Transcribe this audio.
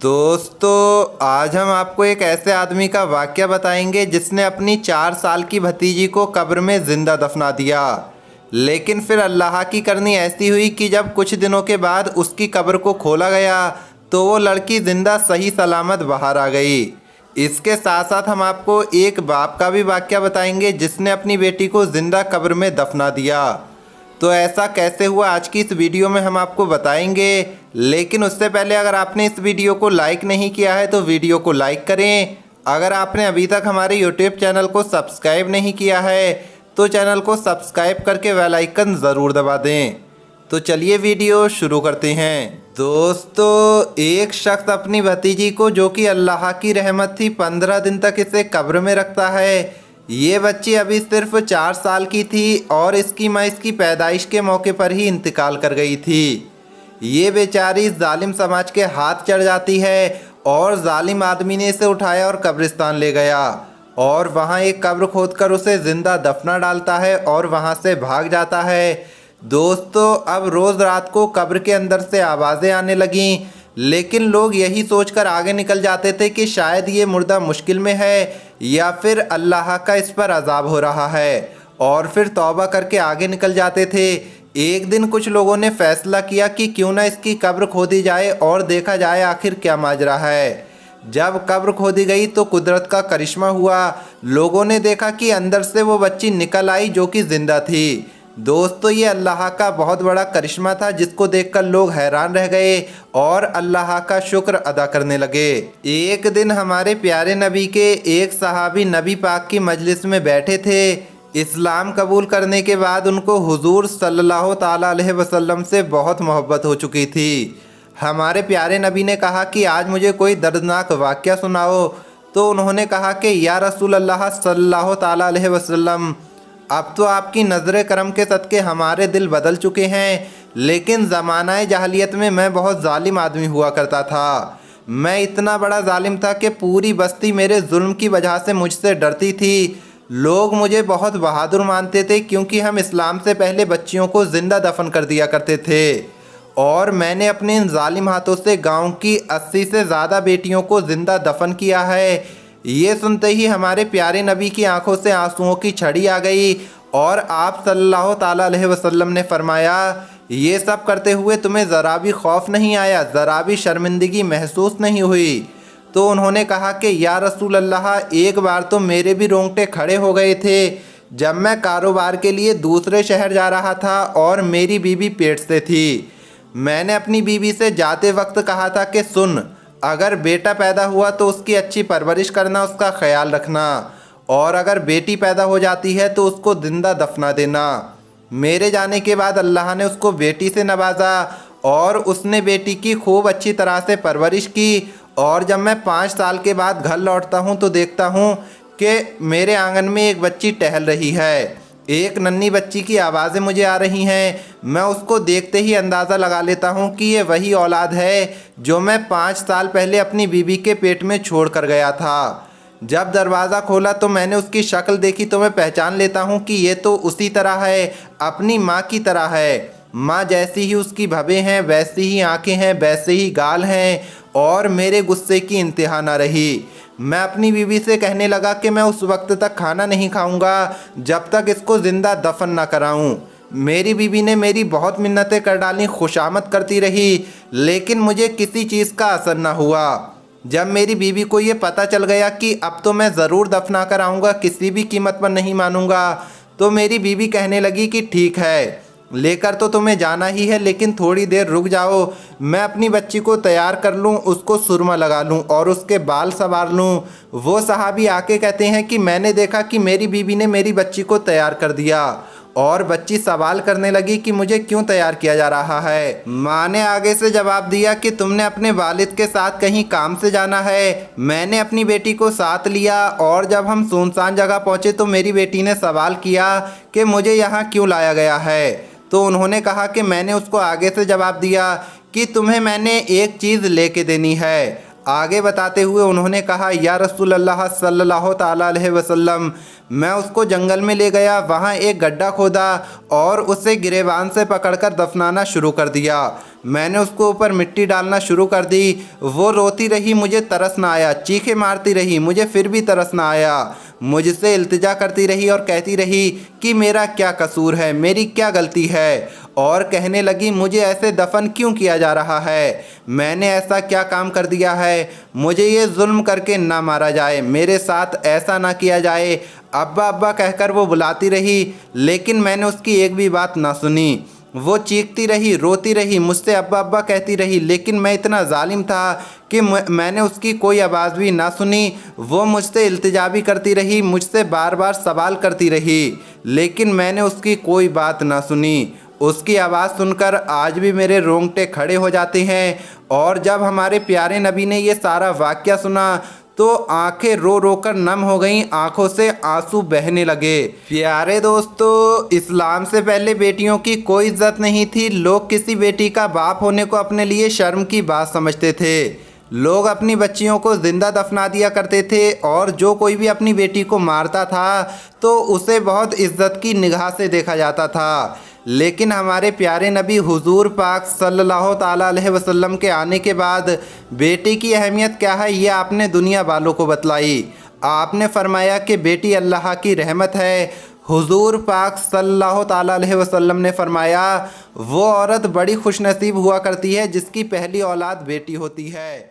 दोस्तों आज हम आपको एक ऐसे आदमी का वाक़या बताएंगे जिसने अपनी 4 साल की भतीजी को कब्र में ज़िंदा दफना दिया। लेकिन फिर अल्लाह की करनी ऐसी हुई कि जब कुछ दिनों के बाद उसकी कब्र को खोला गया तो वो लड़की ज़िंदा सही सलामत बाहर आ गई। इसके साथ साथ हम आपको एक बाप का भी वाक़या बताएंगे जिसने अपनी बेटी को ज़िंदा कब्र में दफना दिया। तो ऐसा कैसे हुआ आज की इस वीडियो में हम आपको बताएंगे। लेकिन उससे पहले अगर आपने इस वीडियो को लाइक नहीं किया है तो वीडियो को लाइक करें। अगर आपने अभी तक हमारे यूट्यूब चैनल को सब्सक्राइब नहीं किया है तो चैनल को सब्सक्राइब करके बेल आइकन ज़रूर दबा दें। तो चलिए वीडियो शुरू करते हैं। दोस्तों एक शख्स अपनी भतीजी को, जो कि अल्लाह की रहमत थी, 15 दिन तक इसे कब्र में रखता है। ये बच्ची अभी सिर्फ 4 साल की थी और इसकी माँ इसकी पैदाइश के मौके पर ही इंतकाल कर गई थी। ये बेचारी जालिम समाज के हाथ चढ़ जाती है और जालिम आदमी ने इसे उठाया और कब्रिस्तान ले गया और वहाँ एक कब्र खोदकर उसे ज़िंदा दफना डालता है और वहाँ से भाग जाता है। दोस्तों अब रोज़ रात को कब्र के अंदर से आवाज़ें आने लगीं, लेकिन लोग यही सोचकर आगे निकल जाते थे कि शायद ये मुर्दा मुश्किल में है या फिर अल्लाह का इस पर अजाब हो रहा है, और फिर तौबा करके आगे निकल जाते थे। एक दिन कुछ लोगों ने फैसला किया कि क्यों ना इसकी कब्र खोदी जाए और देखा जाए आखिर क्या माजरा है। जब कब्र खोदी गई तो कुदरत का करिश्मा हुआ। लोगों ने देखा कि अंदर से वो बच्ची निकल आई जो कि जिंदा थी। दोस्तों ये अल्लाह का बहुत बड़ा करिश्मा था जिसको देखकर लोग हैरान रह गए और अल्लाह का शुक्र अदा करने लगे। एक दिन हमारे प्यारे नबी के एक सहाबी नबी पाक की मजलिस में बैठे थे। इस्लाम कबूल करने के बाद उनको हुजूर सल्लल्लाहु ताला अलैहि वसल्लम से बहुत मोहब्बत हो चुकी थी। हमारे प्यारे नबी ने कहा कि आज मुझे कोई दर्दनाक वाक़या सुनाओ। तो उन्होंने कहा कि या रसूल अल्लाह सल्लल्लाहु ताला अलैहि वसल्लम, अब तो आपकी नज़र करम के सदक़े हमारे दिल बदल चुके हैं, लेकिन ज़माना जahलियत में मैं बहुत जालिम आदमी हुआ करता था। मैं इतना बड़ा जालिम था कि पूरी बस्ती मेरे जुल्म की वजह से मुझसे डरती थी। लोग मुझे बहुत बहादुर मानते थे क्योंकि हम इस्लाम से पहले बच्चियों को ज़िंदा दफन कर दिया करते थे, और मैंने अपने इन जालिम हाथों से गाँव की 80 से ज़्यादा बेटियों को ज़िंदा दफन किया है। ये सुनते ही हमारे प्यारे नबी की आंखों से आंसुओं की छड़ी आ गई और आप सल्लल्लाहु ताला अलैहि वसल्लम ने फरमाया, ये सब करते हुए तुम्हें ज़रा भी खौफ नहीं आया, ज़रा भी शर्मिंदगी महसूस नहीं हुई? तो उन्होंने कहा कि या रसूल अल्लाह, एक बार तो मेरे भी रोंगटे खड़े हो गए थे जब मैं कारोबार के लिए दूसरे शहर जा रहा था और मेरी बीवी पेट से थी। मैंने अपनी बीवी से जाते वक्त कहा था कि सुन, अगर बेटा पैदा हुआ तो उसकी अच्छी परवरिश करना, उसका ख्याल रखना, और अगर बेटी पैदा हो जाती है तो उसको जिंदा दफना देना। मेरे जाने के बाद अल्लाह ने उसको बेटी से नवाजा और उसने बेटी की खूब अच्छी तरह से परवरिश की, और जब मैं 5 साल के बाद घर लौटता हूँ तो देखता हूँ कि मेरे आंगन में एक बच्ची टहल रही है। एक नन्ही बच्ची की आवाज़ें मुझे आ रही हैं। मैं उसको देखते ही अंदाज़ा लगा लेता हूँ कि ये वही औलाद है जो मैं 5 साल पहले अपनी बीवी के पेट में छोड़ कर गया था। जब दरवाज़ा खोला तो मैंने उसकी शक्ल देखी तो मैं पहचान लेता हूँ कि ये तो उसी तरह है, अपनी माँ की तरह है। माँ जैसी ही उसकी भवें हैं, वैसी ही आँखें हैं, वैसे ही गाल हैं, और मेरे गुस्से की इंतहा न रही। मैं अपनी बीवी से कहने लगा कि मैं उस वक्त तक खाना नहीं खाऊंगा जब तक इसको ज़िंदा दफन ना कराऊं। मेरी बीवी ने मेरी बहुत मिन्नतें कर डाली, खुशामद करती रही, लेकिन मुझे किसी चीज़ का असर ना हुआ। जब मेरी बीवी को ये पता चल गया कि अब तो मैं ज़रूर दफना कर आऊँगा, किसी भी कीमत पर नहीं मानूंगा, तो मेरी बीवी कहने लगी कि ठीक है, लेकर तो तुम्हें जाना ही है, लेकिन थोड़ी देर रुक जाओ, मैं अपनी बच्ची को तैयार कर लूँ, उसको सुरमा लगा लूँ और उसके बाल संवार लूँ। वो सहाबी आके कहते हैं कि मैंने देखा कि मेरी बीवी ने मेरी बच्ची को तैयार कर दिया, और बच्ची सवाल करने लगी कि मुझे क्यों तैयार किया जा रहा है। माँ ने आगे से जवाब दिया कि तुमने अपने वालिद के साथ कहीं काम से जाना है। मैंने अपनी बेटी को साथ लिया और जब हम सुनसान जगह पहुँचे तो मेरी बेटी ने सवाल किया कि मुझे यहाँ क्यों लाया गया है। तो उन्होंने कहा कि मैंने उसको आगे से जवाब दिया कि तुम्हें मैंने एक चीज़ लेके देनी है, आगे बताते हुए उन्होंने कहा, या रसूल अल्लाह सल्लल्लाहु ताला अलैहि वसल्लम, मैं उसको जंगल में ले गया, वहाँ एक गड्ढा खोदा और उसे गिरेबान से पकड़कर दफनाना शुरू कर दिया। मैंने उसको ऊपर मिट्टी डालना शुरू कर दी। वो रोती रही, मुझे तरस ना आया, चीखें मारती रही, मुझे फिर भी तरस ना आया। मुझसे इल्तिजा करती रही और कहती रही कि मेरा क्या कसूर है, मेरी क्या गलती है, और कहने लगी मुझे ऐसे दफन क्यों किया जा रहा है, मैंने ऐसा क्या काम कर दिया है, मुझे ये जुल्म करके ना मारा जाए, मेरे साथ ऐसा ना किया जाए। अब्बा अब्बा कहकर वो बुलाती रही, लेकिन मैंने उसकी एक भी बात ना सुनी। वो चीखती रही, रोती रही, मुझसे अब्बा अब्बा कहती रही, लेकिन मैं इतना जालिम था कि मैंने उसकी कोई आवाज़ भी ना सुनी। वो मुझसे इल्तिजा भी करती रही, मुझसे बार बार सवाल करती रही, लेकिन मैंने उसकी कोई बात ना सुनी। उसकी आवाज़ सुनकर आज भी मेरे रोंगटे खड़े हो जाते हैं। और जब हमारे प्यारे नबी ने ये सारा वाक़या सुना तो आंखें रो रो कर नम हो गईं, आंखों से आंसू बहने लगे। प्यारे दोस्तों, इस्लाम से पहले बेटियों की कोई इज्जत नहीं थी। लोग किसी बेटी का बाप होने को अपने लिए शर्म की बात समझते थे। लोग अपनी बच्चियों को जिंदा दफना दिया करते थे, और जो कोई भी अपनी बेटी को मारता था तो उसे बहुत इज्जत की निगाह से देखा जाता था। लेकिन हमारे प्यारे नबी हुजूर पाक सल्लल्लाहु ताला अलैहि वसल्लम के आने के बाद बेटी की अहमियत क्या है ये आपने दुनिया वालों को बतलाई। आपने फरमाया कि बेटी अल्लाह की रहमत है। हुजूर पाक सल्लल्लाहु ताला अलैहि वसल्लम ने फरमाया, वो औरत बड़ी खुशनसीब हुआ करती है जिसकी पहली औलाद बेटी होती है।